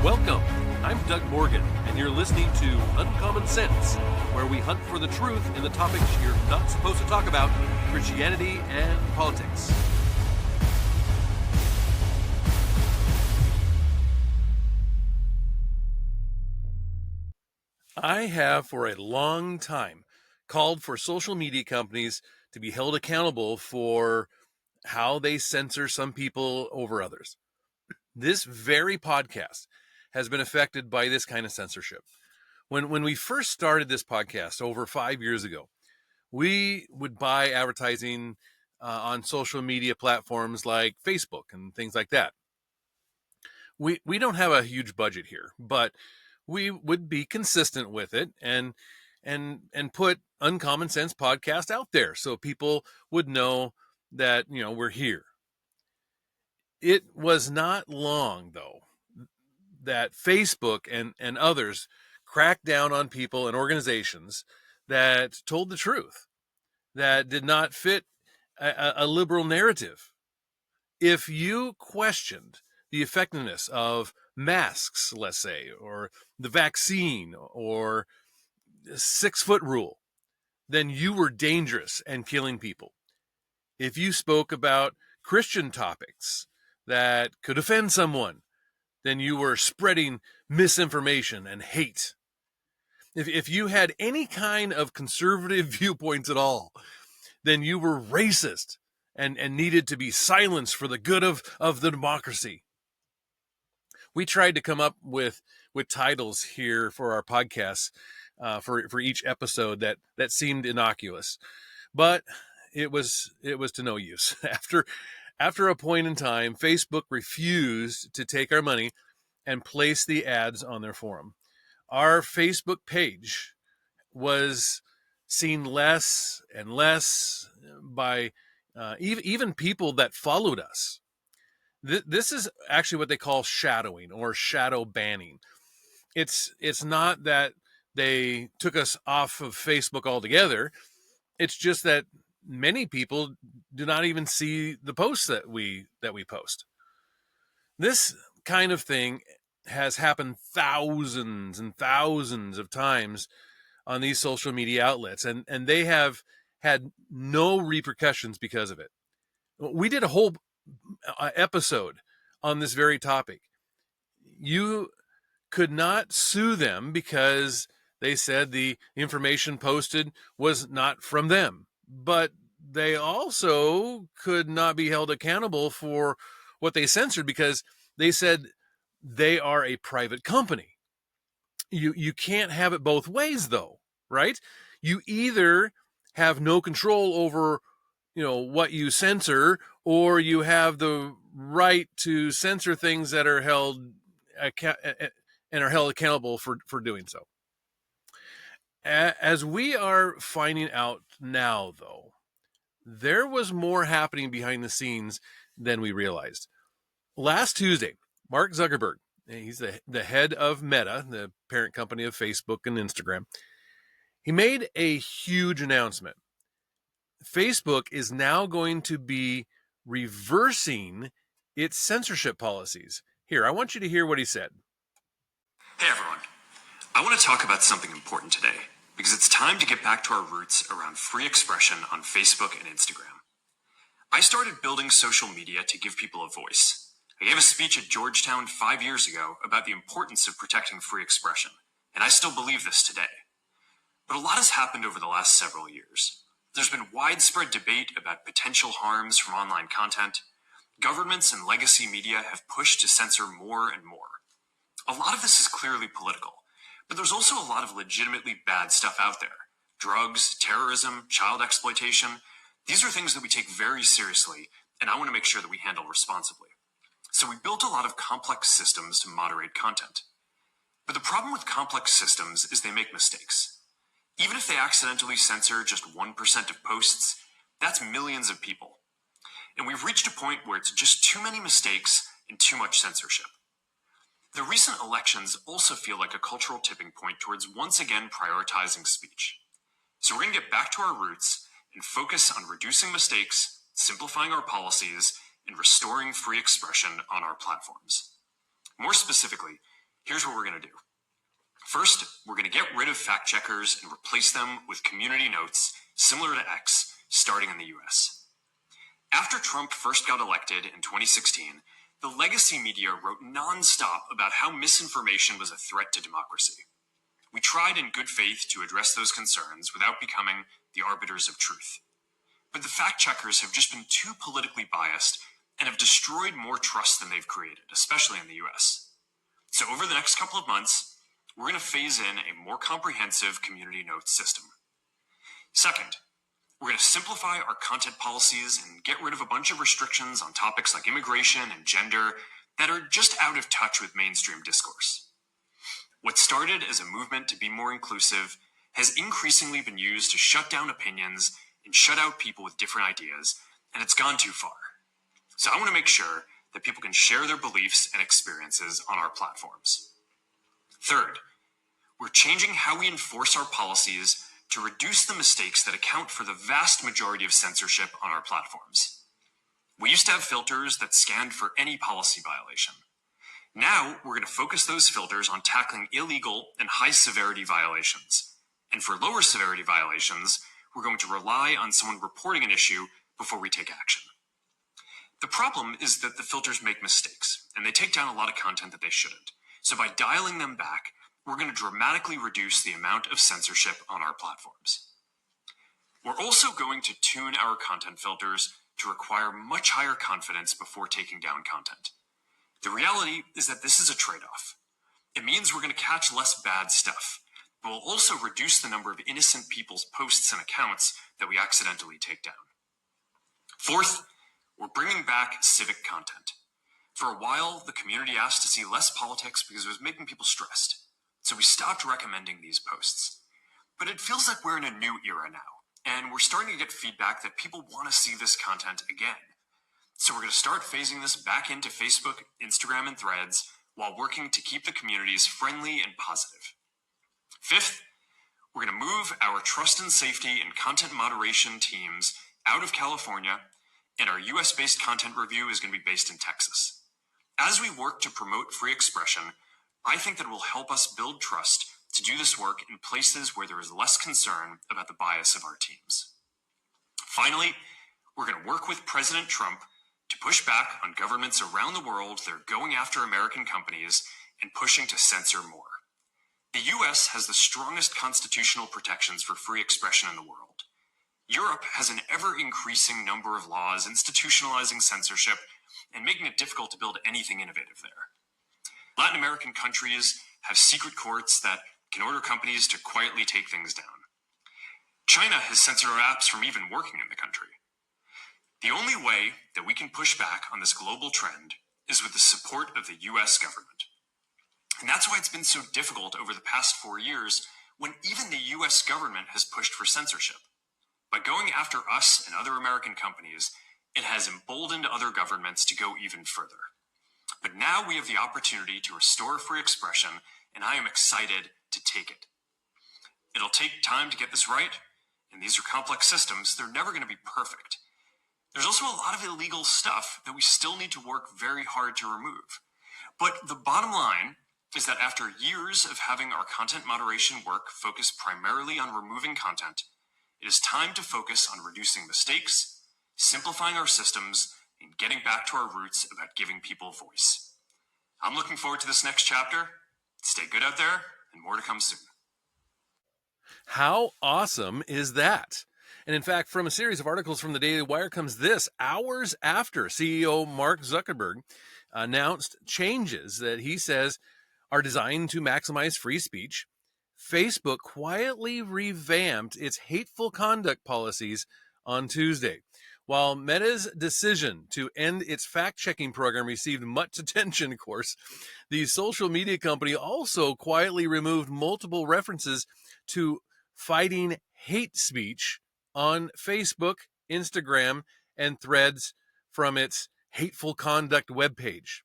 Welcome. I'm Doug Morgan, and you're listening to Uncommon Sense, where we hunt for the truth in the topics you're not supposed to talk about, Christianity and politics. I have for a long time called for social media companies to be held accountable for how they censor some people over others. This very podcast has been affected by this kind of censorship. When we first started this podcast over 5 years ago, we would buy advertising on social media platforms like Facebook and things like that. We don't have a huge budget here, but we would be consistent with it and put Uncommon Sense podcast out there so people would know that we're here. It was not long though that Facebook and others cracked down on people and organizations that told the truth, that did not fit a liberal narrative. If you questioned the effectiveness of masks, let's say, or the vaccine, or 6-foot rule, then you were dangerous and killing people. If you spoke about Christian topics that could offend someone, then you were spreading misinformation and hate. If you had any kind of conservative viewpoints at all, then you were racist and needed to be silenced for the good of the democracy. We tried to come up with titles here for our podcasts for each episode that seemed innocuous, but it was to no use. After a point in time, Facebook refused to take our money and place the ads on their forum. Our Facebook page was seen less and less by even people that followed us. This is actually what they call shadowing or shadow banning. It's not that they took us off of Facebook altogether. It's just that many people do not even see the posts that we post. This kind of thing has happened thousands and thousands of times on these social media outlets, and they have had no repercussions because of it. We did a whole episode on this very topic. You could not sue them because they said the information posted was not from them, but they also could not be held accountable for what they censored because they said they are a private company. You can't have it both ways though, right? You either have no control over what you censor, or you have the right to censor things that are held accountable for doing so. As we are finding out now, though, there was more happening behind the scenes than we realized. Last Tuesday, Mark Zuckerberg, he's the head of Meta, the parent company of Facebook and Instagram, he made a huge announcement. Facebook is now going to be reversing its censorship policies. Here, I want you to hear what he said. Hey everyone, I want to talk about something important today because it's time to get back to our roots around free expression on Facebook and Instagram. I started building social media to give people a voice. I gave a speech at Georgetown 5 years ago about the importance of protecting free expression, and I still believe this today. But a lot has happened over the last several years. There's been widespread debate about potential harms from online content. Governments and legacy media have pushed to censor more and more. A lot of this is clearly political, but there's also a lot of legitimately bad stuff out there. Drugs, terrorism, child exploitation. These are things that we take very seriously, and I want to make sure that we handle responsibly. So we built a lot of complex systems to moderate content. But the problem with complex systems is they make mistakes. Even if they accidentally censor just 1% of posts, that's millions of people. And we've reached a point where it's just too many mistakes and too much censorship. The recent elections also feel like a cultural tipping point towards once again prioritizing speech. So we're going to get back to our roots and focus on reducing mistakes, simplifying our policies, and restoring free expression on our platforms. More specifically, Here's what we're going to do. First, we're going to get rid of fact checkers and replace them with community notes similar to X, starting in the US. After Trump first got elected in 2016, the legacy media wrote nonstop about how misinformation was a threat to democracy. We tried in good faith to address those concerns without becoming the arbiters of truth. But the fact checkers have just been too politically biased and have destroyed more trust than they've created, especially in the US. So over the next couple of months, we're going to phase in a more comprehensive community notes system. Second, we're going to simplify our content policies and get rid of a bunch of restrictions on topics like immigration and gender that are just out of touch with mainstream discourse. What started as a movement to be more inclusive has increasingly been used to shut down opinions and shut out people with different ideas, and it's gone too far. So I want to make sure that people can share their beliefs and experiences on our platforms. Third, we're changing how we enforce our policies to reduce the mistakes that account for the vast majority of censorship on our platforms. We used to have filters that scanned for any policy violation. Now, we're going to focus those filters on tackling illegal and high-severity violations. And for lower severity violations, we're going to rely on someone reporting an issue before we take action. The problem is that the filters make mistakes, and they take down a lot of content that they shouldn't. So by dialing them back, we're going to dramatically reduce the amount of censorship on our platforms. We're also going to tune our content filters to require much higher confidence before taking down content. The reality is that this is a trade-off. It means we're going to catch less bad stuff, but we'll also reduce the number of innocent people's posts and accounts that we accidentally take down. Fourth, we're bringing back civic content. For a while, the community asked to see less politics because it was making people stressed. So we stopped recommending these posts. But it feels like we're in a new era now, and we're starting to get feedback that people want to see this content again. So we're going to start phasing this back into Facebook, Instagram, and Threads while working to keep the communities friendly and positive. Fifth, we're going to move our trust and safety and content moderation teams out of California, and our US-based content review is going to be based in Texas. As we work to promote free expression, I think that it will help us build trust to do this work in places where there is less concern about the bias of our teams. Finally, we're going to work with President Trump to push back on governments around the world that are going after American companies and pushing to censor more. The US has the strongest constitutional protections for free expression in the world. Europe has an ever-increasing number of laws institutionalizing censorship and making it difficult to build anything innovative there. Latin American countries have secret courts that can order companies to quietly take things down. China has censored our apps from even working in the country. The only way that we can push back on this global trend is with the support of the US government. And that's why it's been so difficult over the past 4 years when even the US government has pushed for censorship. By going after us and other American companies, it has emboldened other governments to go even further. But now we have the opportunity to restore free expression, and I am excited to take it. It'll take time to get this right, and these are complex systems. They're never going to be perfect. There's also a lot of illegal stuff that we still need to work very hard to remove. But the bottom line is that after years of having our content moderation work focus primarily on removing content, it is time to focus on reducing mistakes, simplifying our systems, and getting back to our roots about giving people a voice. I'm looking forward to this next chapter. Stay good out there, and more to come soon. How awesome is that? And in fact, from a series of articles from the Daily Wire comes this: hours after CEO Mark Zuckerberg announced changes that he says are designed to maximize free speech, Facebook quietly revamped its hateful conduct policies on Tuesday. While Meta's decision to end its fact-checking program received much attention, of course, the social media company also quietly removed multiple references to fighting hate speech on Facebook, Instagram, and Threads from its hateful conduct webpage.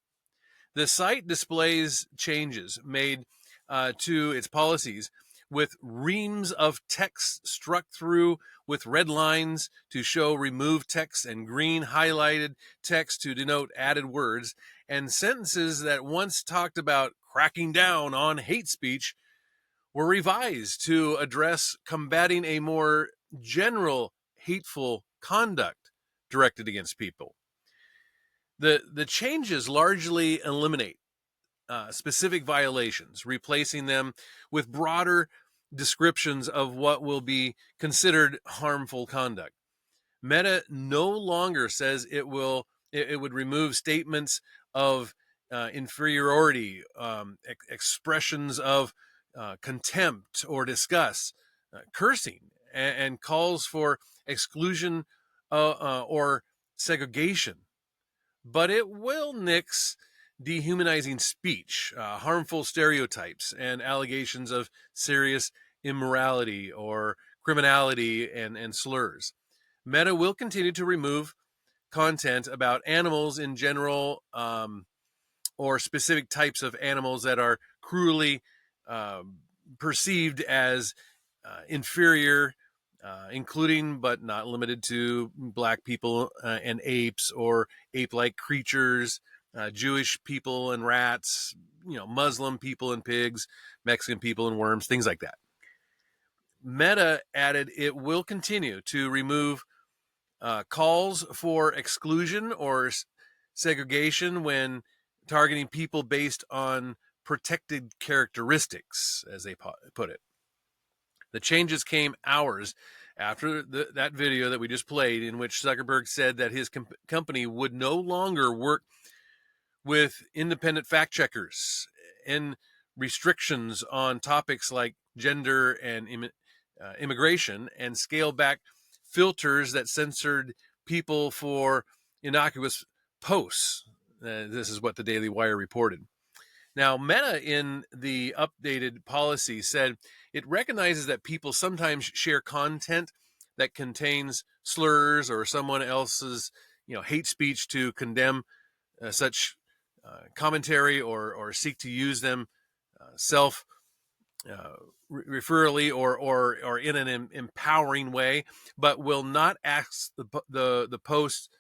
The site displays changes made to its policies with reams of text struck through with red lines to show removed text and green highlighted text to denote added words, and sentences that once talked about cracking down on hate speech were revised to address combating a more general hateful conduct directed against people. The changes largely eliminate specific violations, replacing them with broader descriptions of what will be considered harmful conduct. Meta no longer says it would remove statements of inferiority, expressions of contempt or disgust, cursing, and calls for exclusion or segregation. But it will nix dehumanizing speech, harmful stereotypes, and allegations of serious immorality or criminality and slurs. Meta will continue to remove content about animals in general, or specific types of animals that are cruelly perceived as inferior, including but not limited to black people and apes or ape-like creatures, Jewish people and rats, Muslim people and pigs, Mexican people and worms, things like that. Meta added it will continue to remove calls for exclusion or segregation when targeting people based on protected characteristics, as they put it. The changes came hours after that video that we just played, in which Zuckerberg said that his company would no longer work with independent fact checkers and restrictions on topics like gender and immigration, and scale back filters that censored people for innocuous posts. This is what the Daily Wire reported. Now, Meta, in the updated policy, said it recognizes that people sometimes share content that contains slurs or someone else's, hate speech to condemn such commentary or seek to use them self referrally or in an empowering way, but will not ask the post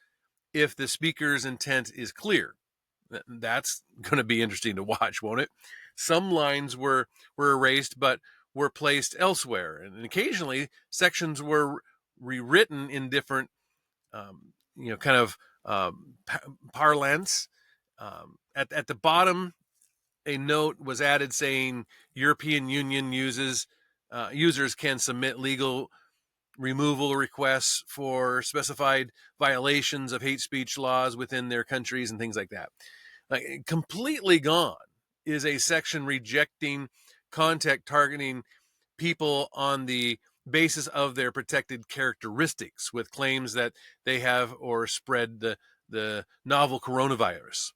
if the speaker's intent is clear. That's going to be interesting to watch, won't it? Some lines were erased, but were placed elsewhere, and occasionally sections were rewritten in different, kind of parlance. At the bottom, a note was added saying European Union users can submit legal removal requests for specified violations of hate speech laws within their countries and things like that. Completely gone is a section rejecting content targeting people on the basis of their protected characteristics, with claims that they have or spread the novel coronavirus.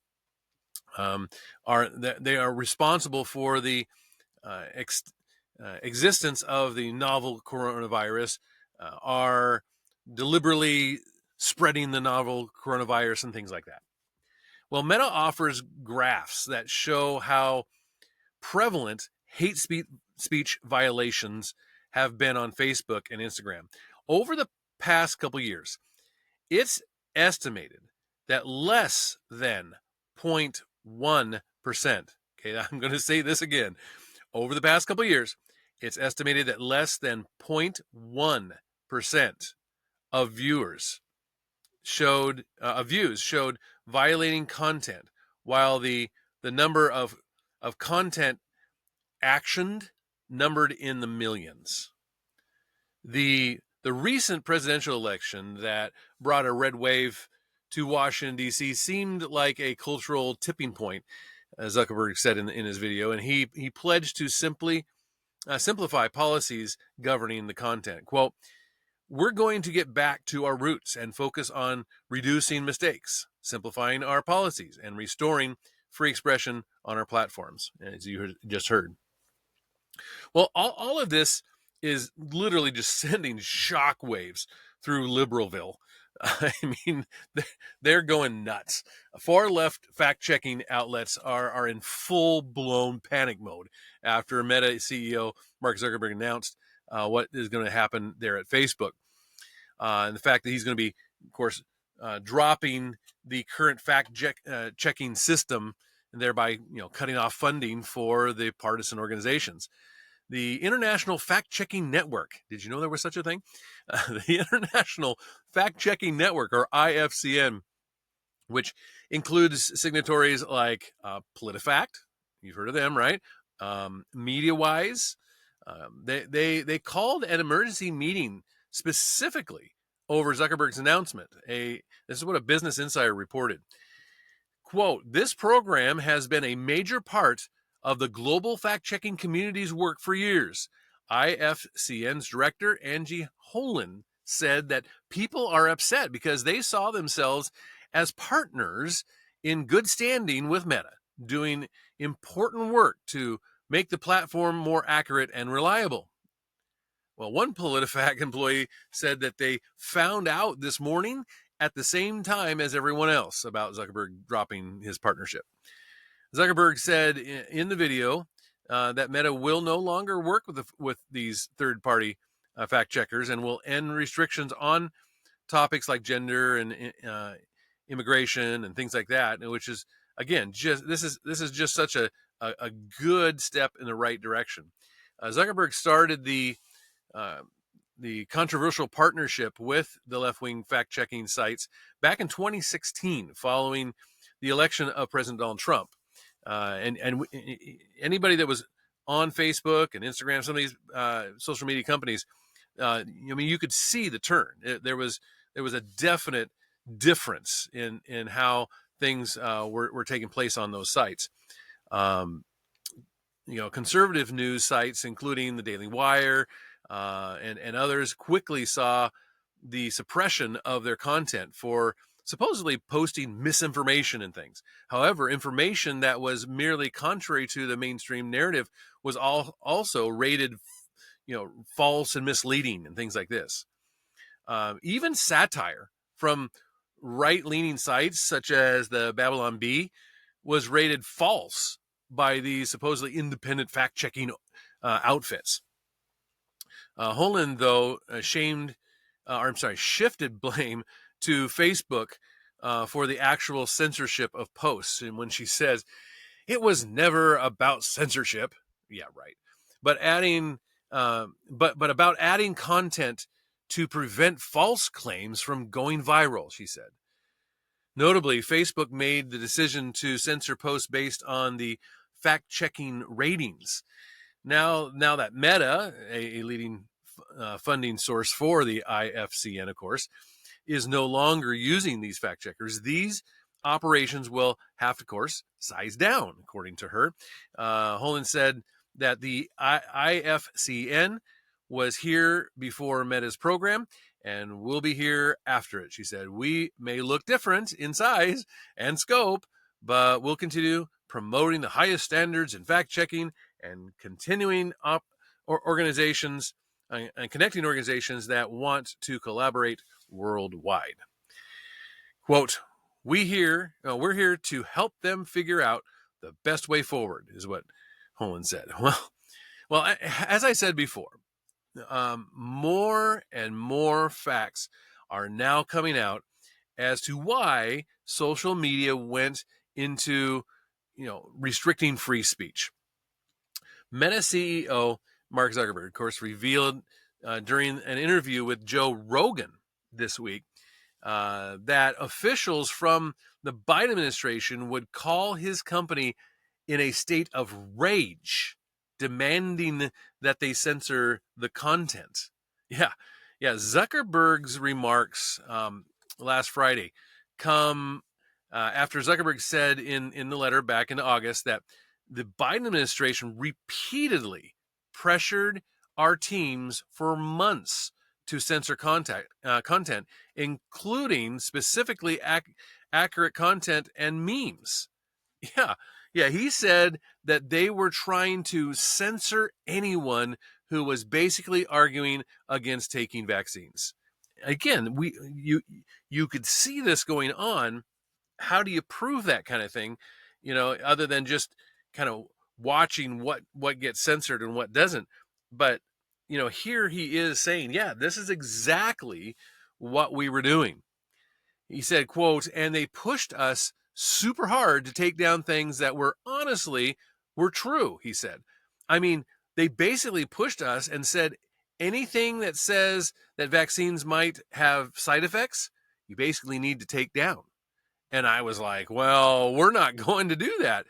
They are responsible for the existence of the novel coronavirus, are deliberately spreading the novel coronavirus and things like that. Well, Meta offers graphs that show how prevalent hate speech violations have been on Facebook and Instagram. Over the past couple years, it's estimated that less than 0.1%, okay, I'm going to say this again. Over the past couple years, it's estimated that less than 0.1% of views showed violating content, while the number of content actioned numbered in the millions. The recent presidential election that brought a red wave to Washington, D.C. seemed like a cultural tipping point, as Zuckerberg said in his video, and he pledged to simplify policies governing the content. Quote, "We're going to get back to our roots and focus on reducing mistakes, simplifying our policies, and restoring free expression on our platforms," as you just heard. Well, all of this is literally just sending shockwaves through Liberalville. I mean, they're going nuts. Far left fact-checking outlets are in full-blown panic mode after Meta CEO Mark Zuckerberg announced what is going to happen there at Facebook. And the fact that he's going to be, of course, dropping the current fact-checking system thereby cutting off funding for the partisan organizations. The International Fact-Checking Network. Did you know there was such a thing? The International Fact-Checking Network, or IFCN, which includes signatories like PolitiFact. You've heard of them, right? MediaWise. They called an emergency meeting specifically over Zuckerberg's announcement. This is what a Business Insider reported. Quote, "This program has been a major part of the global fact-checking community's work for years." IFCN's director, Angie Holland, said that people are upset because they saw themselves as partners in good standing with Meta, doing important work to make the platform more accurate and reliable. Well, one PolitiFact employee said that they found out this morning at the same time as everyone else about Zuckerberg dropping his partnership. Zuckerberg said in the video that Meta will no longer work with these third-party fact checkers and will end restrictions on topics like gender and immigration and things like that, which is, again, this is just such a good step in the right direction. Zuckerberg started the controversial partnership with the left-wing fact-checking sites back in 2016, following the election of President Donald Trump. And anybody that was on Facebook and Instagram, some of these social media companies, you could see the turn. There was a definite difference in how things were taking place on those sites. Conservative news sites, including the Daily Wire and others, quickly saw the suppression of their content for supposedly posting misinformation and things. However, information that was merely contrary to the mainstream narrative was also rated, false and misleading and things like this. Even satire from right-leaning sites such as the Babylon Bee was rated false by these supposedly independent fact-checking outfits. Holland, though, shifted blame to Facebook for the actual censorship of posts. And when she says, "It was never about censorship," yeah, right, but about adding content to prevent false claims from going viral, she said. Notably, Facebook made the decision to censor posts based on the fact-checking ratings. Now that Meta, a leading funding source for the IFCN, of course, is no longer using these fact checkers, these operations will have to, of course, size down, according to her. Holland said that the IFCN was here before Meta's program and will be here after it. She said, "We may look different in size and scope, but we'll continue promoting the highest standards in fact checking and continuing organizations and connecting organizations that want to collaborate worldwide." Quote, we're here to help them figure out the best way forward, is what Holland said. Well, as I said before, more and more facts are now coming out as to why social media went into, restricting free speech. Meta CEO Mark Zuckerberg, of course, revealed during an interview with Joe Rogan this week that officials from the Biden administration would call his company in a state of rage, demanding that they censor the content. Yeah. Zuckerberg's remarks last Friday come after Zuckerberg said in the letter back in August that the Biden administration repeatedly pressured our teams for months to censor content, including specifically accurate content and memes. Yeah, he said that they were trying to censor anyone who was basically arguing against taking vaccines. Again, you could see this going on. How do you prove that kind of thing, other than just kind of watching what gets censored and what doesn't? But here he is saying, yeah, this is exactly what we were doing. He said, quote, "And they pushed us super hard to take down things that were true, he said. I mean, they basically pushed us and said anything that says that vaccines might have side effects, you basically need to take down. And I was like, well, we're not going to do that.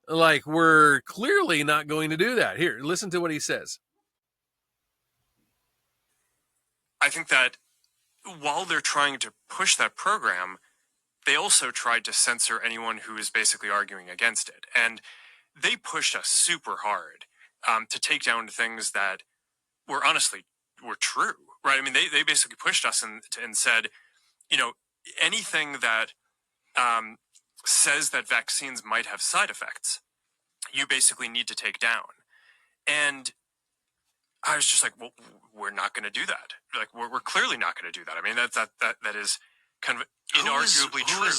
Like, we're clearly not going to do that. Here, listen to what he says. I think that while they're trying to push that program, they also tried to censor anyone who is basically arguing against it. And they pushed us super hard to take down things that were honestly were true, right? I mean, they basically pushed us and said, anything that says that vaccines might have side effects, you basically need to take down. And I was just like, well, we're not going to do that. Like, we're clearly not going to do that. I mean, that is kind of inarguably true.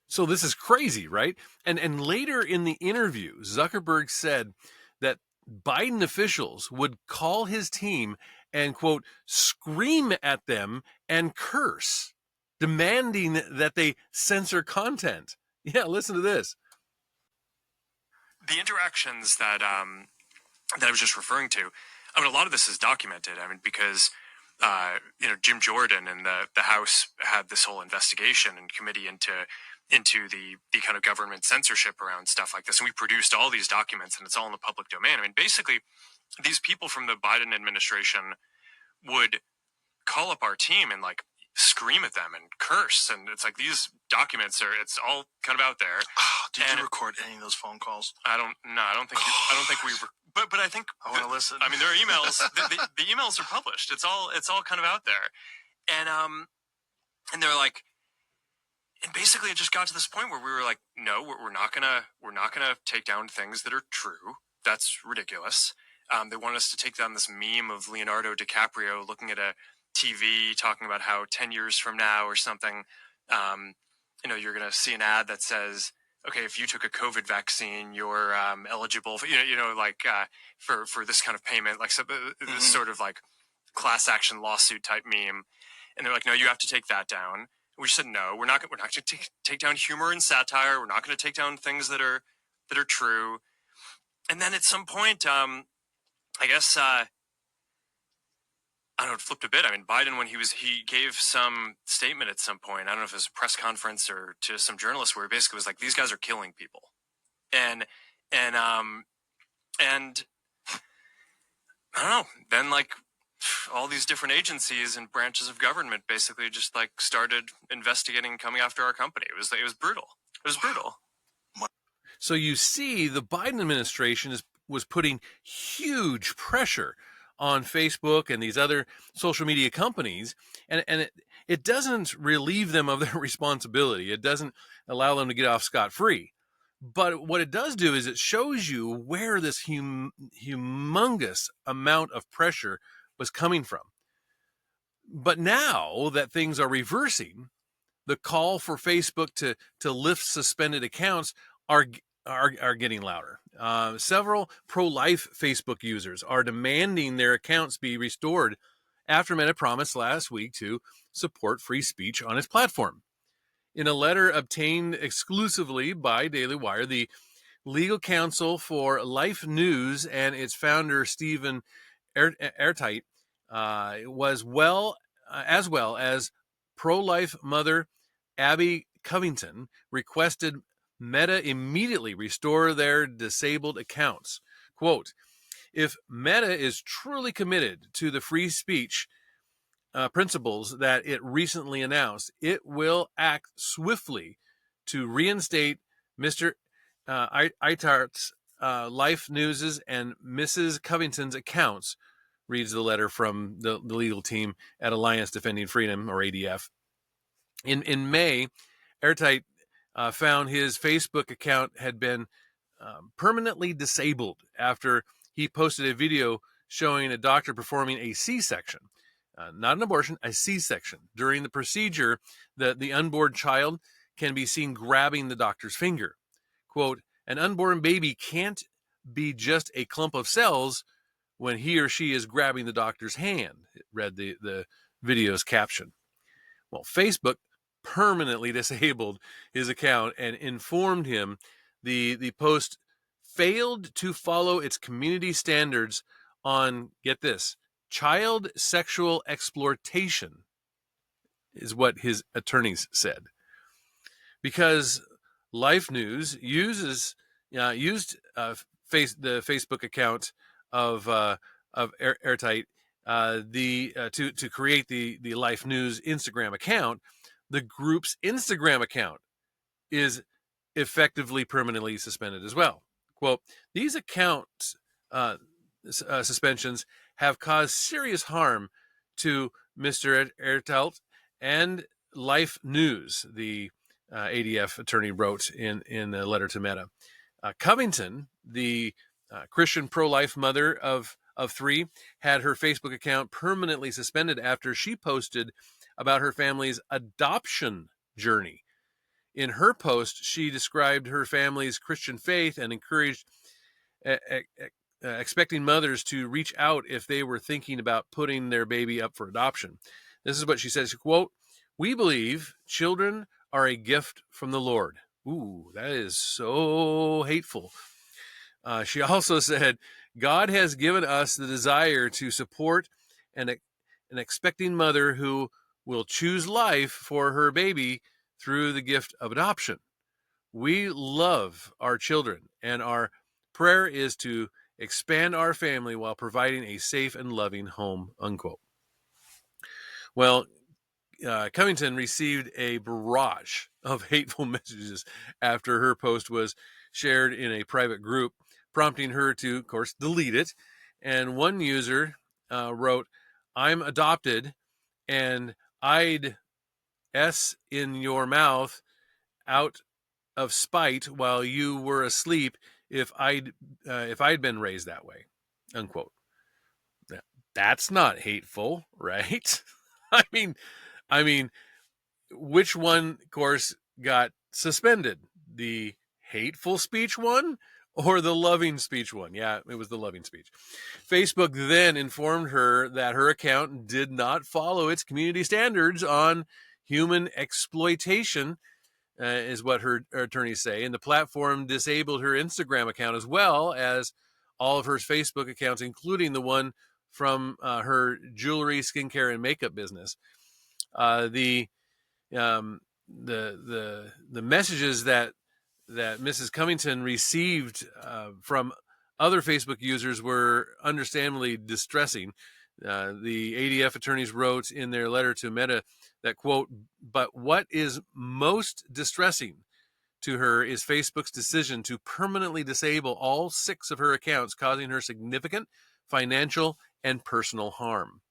So this is crazy, right? And later in the interview, Zuckerberg said that Biden officials would call his team and, quote, scream at them and curse, demanding that they censor content. Yeah, listen to this. The interactions that I was just referring to, I mean, a lot of this is documented. I mean, because Jim Jordan and the House had this whole investigation and committee into the kind of government censorship around stuff like this, and we produced all these documents, and it's all in the public domain. I mean, basically, these people from the Biden administration would call up our team and like scream at them and curse, and it's like these documents it's all kind of out there. Did you record any of those phone calls? I don't think we but I think I want to listen. I mean, there are emails. the emails are published. It's all kind of out there, and they're like, and basically it just got to this point where we were like, no, we're not gonna take down things that are true. That's ridiculous. They want us to take down this meme of Leonardo DiCaprio looking at a TV talking about how 10 years from now or something, you're going to see an ad that says, okay, if you took a COVID vaccine, you're eligible for, for this kind of payment, like this sort of like class action lawsuit type meme. And they're like, no, you have to take that down. We said, no, we're not going to take down humor and satire. We're not going to take down things that are true. And then at some point, I guess, I don't know, it flipped a bit. I mean, Biden, when he gave some statement at some point, I don't know if it was a press conference or to some journalists, where he basically was like, these guys are killing people. And I don't know, then like all these different agencies and branches of government basically just like started investigating, coming after our company. It was brutal. It was brutal. So you see, the Biden administration was putting huge pressure on Facebook and these other social media companies, and it doesn't relieve them of their responsibility. It doesn't allow them to get off scot-free. But what it does do is it shows you where this humongous amount of pressure was coming from. But now that things are reversing, the call for Facebook to lift suspended accounts are getting louder. Several pro-life Facebook users are demanding their accounts be restored after Meta promised last week to support free speech on its platform. In a letter obtained exclusively by Daily Wire, the legal counsel for Life News and its founder, Stephen Airtight, as well as pro-life mother Abby Covington, requested Meta immediately restore their disabled accounts. Quote, if Meta is truly committed to the free speech principles that it recently announced, it will act swiftly to reinstate Mr. Aitart's Life News's and Mrs. Covington's accounts, reads the letter from the legal team at Alliance Defending Freedom, or ADF. In May, Airtight found his Facebook account had been permanently disabled after he posted a video showing a doctor performing a C-section, not an abortion, a C-section. During the procedure, the unborn child can be seen grabbing the doctor's finger. Quote, an unborn baby can't be just a clump of cells when he or she is grabbing the doctor's hand, read the video's caption. Well, Facebook permanently disabled his account and informed him the post failed to follow its community standards on, get this, child sexual exploitation, is what his attorneys said. Because Life News used the Facebook account of Airtight to create the Life News Instagram account. The group's Instagram account is effectively permanently suspended as well. Quote, these account suspensions have caused serious harm to Mr. Airtight and Life News, the ADF attorney wrote in a letter to Meta. Covington, the Christian pro-life mother of 3, had her Facebook account permanently suspended after she posted about her family's adoption journey. In her post, she described her family's Christian faith and encouraged expecting mothers to reach out if they were thinking about putting their baby up for adoption. This is what she says, quote, we believe children are a gift from the Lord. Ooh, that is so hateful. She also said, God has given us the desire to support an expecting mother who will choose life for her baby through the gift of adoption. We love our children, and our prayer is to expand our family while providing a safe and loving home, unquote. Well, Covington received a barrage of hateful messages after her post was shared in a private group, prompting her to, of course, delete it. And one user wrote, I'm adopted, and I'd S in your mouth out of spite while you were asleep if I'd been raised that way, unquote. Now, that's not hateful, right? I mean, which one, of course, got suspended? The hateful speech one or the loving speech one? Yeah, it was the loving speech. Facebook then informed her that her account did not follow its community standards on human exploitation, is what her attorneys say. And the platform disabled her Instagram account as well as all of her Facebook accounts, including the one from her jewelry, skincare, and makeup business. The messages that Mrs. Covington received from other Facebook users were understandably distressing. The ADF attorneys wrote in their letter to Meta that, quote, but what is most distressing to her is Facebook's decision to permanently disable all 6 of her accounts, causing her significant financial and personal harm.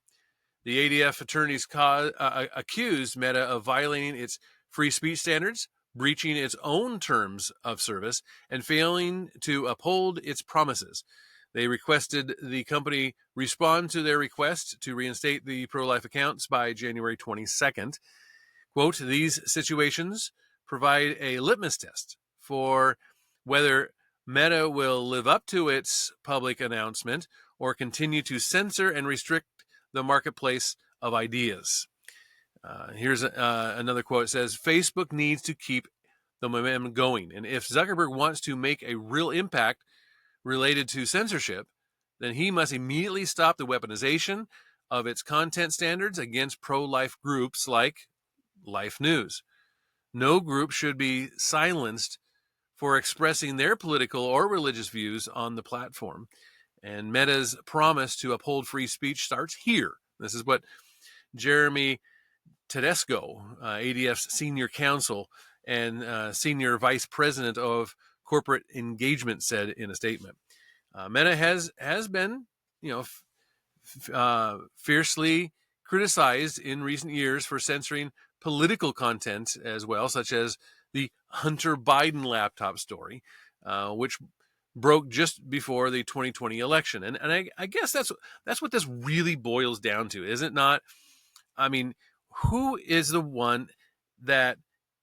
The ADF attorneys accused Meta of violating its free speech standards, breaching its own terms of service, and failing to uphold its promises. They requested the company respond to their request to reinstate the pro-life accounts by January 22nd. Quote, these situations provide a litmus test for whether Meta will live up to its public announcement or continue to censor and restrict the marketplace of ideas. Here's another quote. It says, Facebook needs to keep the momentum going. And if Zuckerberg wants to make a real impact related to censorship, then he must immediately stop the weaponization of its content standards against pro-life groups like Life News. No group should be silenced for expressing their political or religious views on the platform. And Meta's promise to uphold free speech starts here. This is what Jeremy Tedesco, ADF's senior counsel and senior vice president of corporate engagement, said in a statement. Meta has been, fiercely criticized in recent years for censoring political content as well, such as the Hunter Biden laptop story, which broke just before the 2020 election. And I guess that's what this really boils down to, is it not? I mean, who is the one that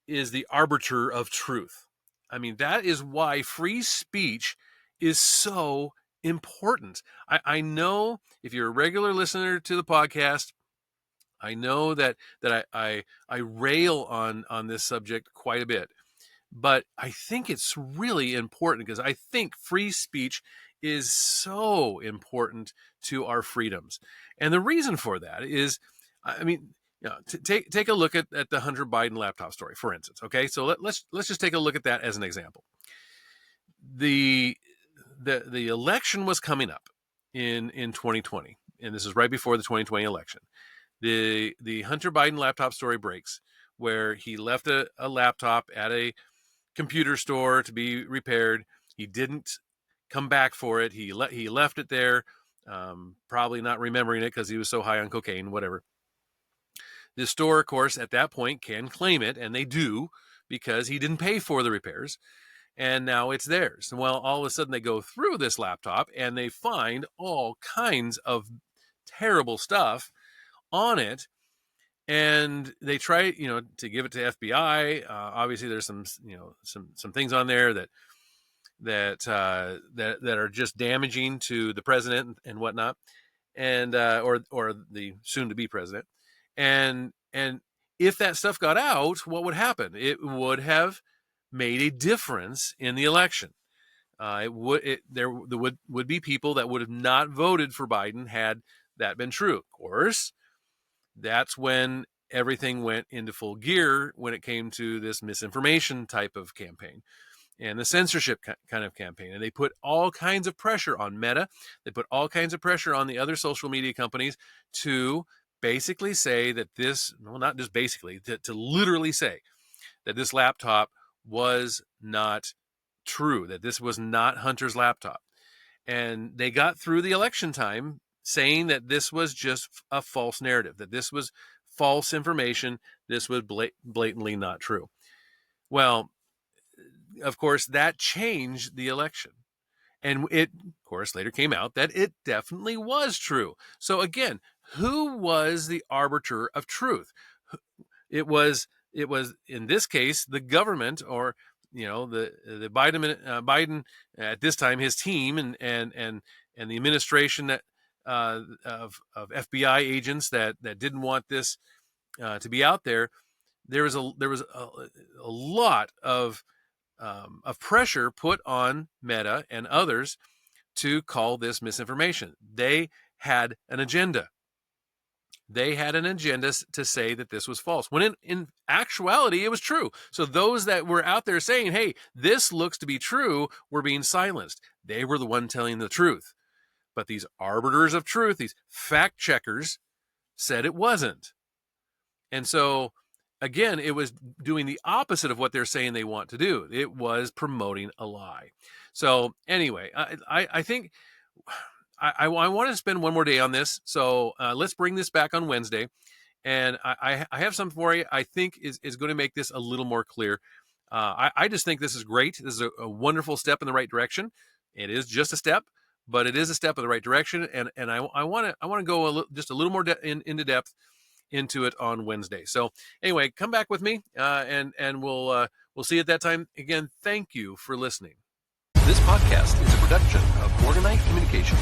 is the arbiter of truth? I mean, that is why free speech is so important. I know if you're a regular listener to the podcast, I know that I rail on this subject quite a bit, but I think it's really important because I think free speech is so important to our freedoms. And the reason for that is, I mean, take a look at the Hunter Biden laptop story, for instance. Okay, so let's just take a look at that as an example. The election was coming up in 2020, and this is right before the 2020 election. The Hunter Biden laptop story breaks, where he left a laptop at a computer store to be repaired. He didn't come back for it. He left it there, probably not remembering it because he was so high on cocaine, whatever. The store, of course, at that point can claim it, and they do, because he didn't pay for the repairs, and now it's theirs. Well, all of a sudden they go through this laptop and they find all kinds of terrible stuff on it, and they try, to give it to FBI. Obviously, there's some things on there that are just damaging to the president and whatnot, and or the soon-to-be president. And if that stuff got out, what would happen? It would have made a difference in the election. There would be people that would have not voted for Biden had that been true. Of course, that's when everything went into full gear when it came to this misinformation type of campaign and the censorship kind of campaign. And they put all kinds of pressure on Meta. They put all kinds of pressure on the other social media companies to basically say that not just basically, to literally say that this laptop was not true, that this was not Hunter's laptop. And they got through the election time saying that this was just a false narrative, that this was false information, this was blatantly not true. Well, of course, that changed the election. And it, of course, later came out that it definitely was true. So again, who was the arbiter of truth? It was in this case the government, or the Biden at this time, his team and the administration that of FBI agents that didn't want this to be out there. There was a lot of pressure put on Meta and others to call this misinformation. They had an agenda. They had an agenda to say that this was false, when in actuality, it was true. So those that were out there saying, hey, this looks to be true, were being silenced. They were the one telling the truth. But these arbiters of truth, these fact checkers, said it wasn't. And so, again, it was doing the opposite of what they're saying they want to do. It was promoting a lie. So anyway, I think I want to spend one more day on this. So let's bring this back on Wednesday. And I have something for you I think is going to make this a little more clear. I just think this is great. This is a wonderful step in the right direction. It is just a step, but it is a step in the right direction. And I want to go just a little more into depth into it on Wednesday. So anyway, come back with me, and we'll see you at that time. Again, thank you for listening. This podcast is a production of Morganite Communications.